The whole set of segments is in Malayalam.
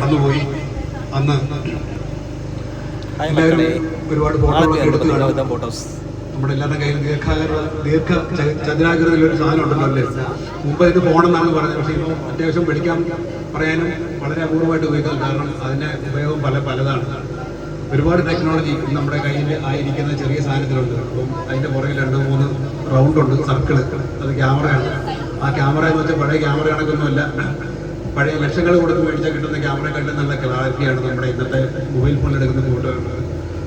കടന്നുപോയി. അന്ന് എല്ലാവരും ഒരുപാട് ഫോട്ടോകളൊക്കെ എടുത്തു കാണും. നമ്മുടെ എല്ലാവരുടെ കയ്യിൽ ദീർഘ ചതുരാകൃതിയിലൊരു സാധനം ഉണ്ടല്ലോ അല്ലേ. മുമ്പ് ഇത് പോകണമെന്നാണ് പറഞ്ഞത്. പക്ഷേ ഇപ്പോൾ അത്യാവശ്യം പഠിക്കാൻ പറയാനും വളരെ അപൂർവമായിട്ട് ഉപയോഗിക്കുന്നത്. കാരണം അതിൻ്റെ ഉപയോഗം പലതാണ്. ഒരുപാട് ടെക്നോളജി നമ്മുടെ കയ്യിൽ ആയിരിക്കുന്ന ചെറിയ സാധനത്തിലുണ്ട്. അപ്പം അതിൻ്റെ പുറകിൽ 2-3 റൗണ്ടുണ്ട്, സർക്കിള്. അത് ക്യാമറയാണ്. ആ ക്യാമറ എന്ന് വെച്ചാൽ പഴയ ക്യാമറ കണക്കൊന്നുമല്ല. പഴയ ലക്ഷങ്ങൾ കൊടുത്ത് മേടിച്ചാൽ കിട്ടുന്ന ക്യാമറയെക്കാട്ടും നല്ല ക്ലാരിറ്റിയാണ് നമ്മുടെ ഇന്നത്തെ മൊബൈൽ ഫോണിൽ എടുക്കുന്ന ഫോട്ടോകൾ.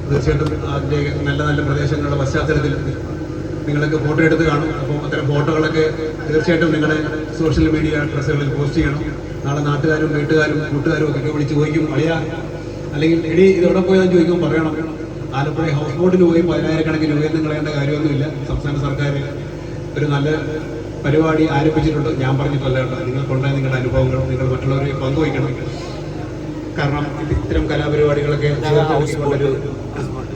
തീർച്ചയായിട്ടും അതിൻ്റെ നല്ല നല്ല പ്രദേശങ്ങളുടെ പശ്ചാത്തലത്തിൽ നിങ്ങളൊക്കെ ഫോട്ടോ എടുത്ത് കാണും. അപ്പോൾ അത്തരം ഫോട്ടോകളൊക്കെ തീർച്ചയായിട്ടും നിങ്ങളുടെ സോഷ്യൽ മീഡിയ അഡ്രസ്സുകളിൽ പോസ്റ്റ് ചെയ്യണം. നാളെ നാട്ടുകാരും വീട്ടുകാരും കൂട്ടുകാരും ഒക്കെ വിളിച്ച് ചോദിക്കും, അളിയ അല്ലെങ്കിൽ എടി ഇതെവിടെ പോയതെന്ന് ചോദിക്കുമ്പോൾ പറയണം, ആലപ്പുഴ ഹൗസ് ബോട്ടിന് പോയി 10,000-കണക്കിന് രൂപയൊന്നും കളയേണ്ട കാര്യമൊന്നുമില്ല. സംസ്ഥാന സർക്കാർ ഒരു നല്ല പരിപാടി ആരംഭിച്ചിട്ടുണ്ട്. ഞാൻ പറഞ്ഞിട്ടല്ല കേട്ടോ, നിങ്ങൾക്കുണ്ടായ നിങ്ങളുടെ അനുഭവങ്ങൾ നിങ്ങൾ മറ്റുള്ളവരെ പങ്കുവയ്ക്കണം. കാരണം ഇത്തരം കലാപരിപാടികളൊക്കെ ഒരു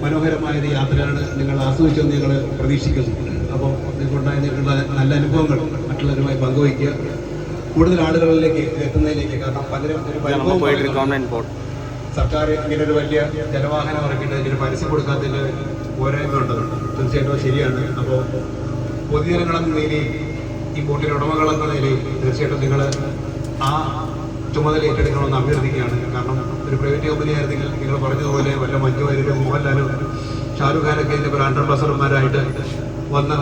മനോഹരമായൊരു യാത്രയാണ്. നിങ്ങൾ ആസ്വദിച്ചെന്ന് ഞങ്ങൾ പ്രതീക്ഷിക്കുന്നു. അപ്പോൾ നിങ്ങൾക്കുണ്ടായ നിങ്ങളുടെ നല്ല അനുഭവങ്ങൾ മറ്റുള്ളവരുമായി പങ്കുവയ്ക്കുക, കൂടുതൽ ആളുകളിലേക്ക് എത്തുന്നതിലേക്ക്. കാരണം പലരും സർക്കാർ ഇങ്ങനെ ഒരു വലിയ ജലവാഹനം ഇറക്കിയിട്ട് ഇതിന് പരസ്യം കൊടുക്കാത്തതിന് പോരായ്മ ഉണ്ടതുണ്ട്. തീർച്ചയായിട്ടും ശരിയാണ്. അപ്പോൾ പൊതുജനങ്ങളെന്ന നിലയിൽ, ഈ ബോട്ടിൻ്റെ ഉടമകളെന്ന നിലയിൽ തീർച്ചയായിട്ടും നിങ്ങൾ ആ ചുമതല ഏറ്റെടുക്കണമെന്ന് അഭ്യർത്ഥിക്കുകയാണ്. കാരണം ഒരു പ്രൈവറ്റ് കമ്പനി ആയിരുന്നെങ്കിൽ നിങ്ങൾ പറഞ്ഞതുപോലെ വല്ല മഞ്ജു വാര്യരും മോഹൻലാലും ഷാരൂഖ് ഖാനൊക്കെ ഇതിൻ്റെ ബ്രാൻഡ് അംബാസഡർമാരായിട്ട് വന്ന്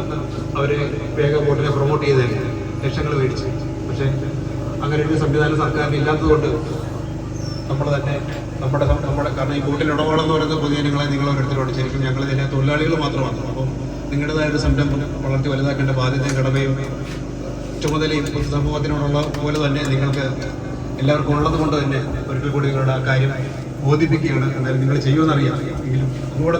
അവർ വേഗം ബോട്ടിനെ പ്രൊമോട്ട് ചെയ്തേനെ, ലക്ഷങ്ങൾ മേടിച്ച്. പക്ഷേ അങ്ങനെ ഒരു സംവിധാനം സർക്കാരിന് ഇല്ലാത്തതുകൊണ്ട് നമ്മൾ തന്നെ നമ്മുടെ കാരണം ഈ ബോട്ടിൻ്റെ ഉടമകളെന്ന് പറയുന്നത് പൊതുജനങ്ങളെ നിങ്ങൾ ഓരോരുത്തരോട് ശരിക്കും ഞങ്ങൾ ഇതിനെ തൊഴിലാളികൾ മാത്രമാണ്. അപ്പം നിങ്ങളുടേതായ ഒരു സംരംഭം വളർത്തി വലുതാക്കേണ്ട ബാധ്യതയും കടമയും ചുമതലയും സമൂഹത്തിനോടുള്ള പോലെ തന്നെ നിങ്ങൾക്ക് എല്ലാവർക്കും ഉള്ളത് കൊണ്ട് തന്നെ ഒരിക്കൽ കൂടി നിങ്ങളുടെ ആ കാര്യം ബോധിപ്പിക്കുകയാണ്. എന്തായാലും നിങ്ങൾ ചെയ്യുമെന്നറിയാം. എങ്കിലും അതുകൂടെ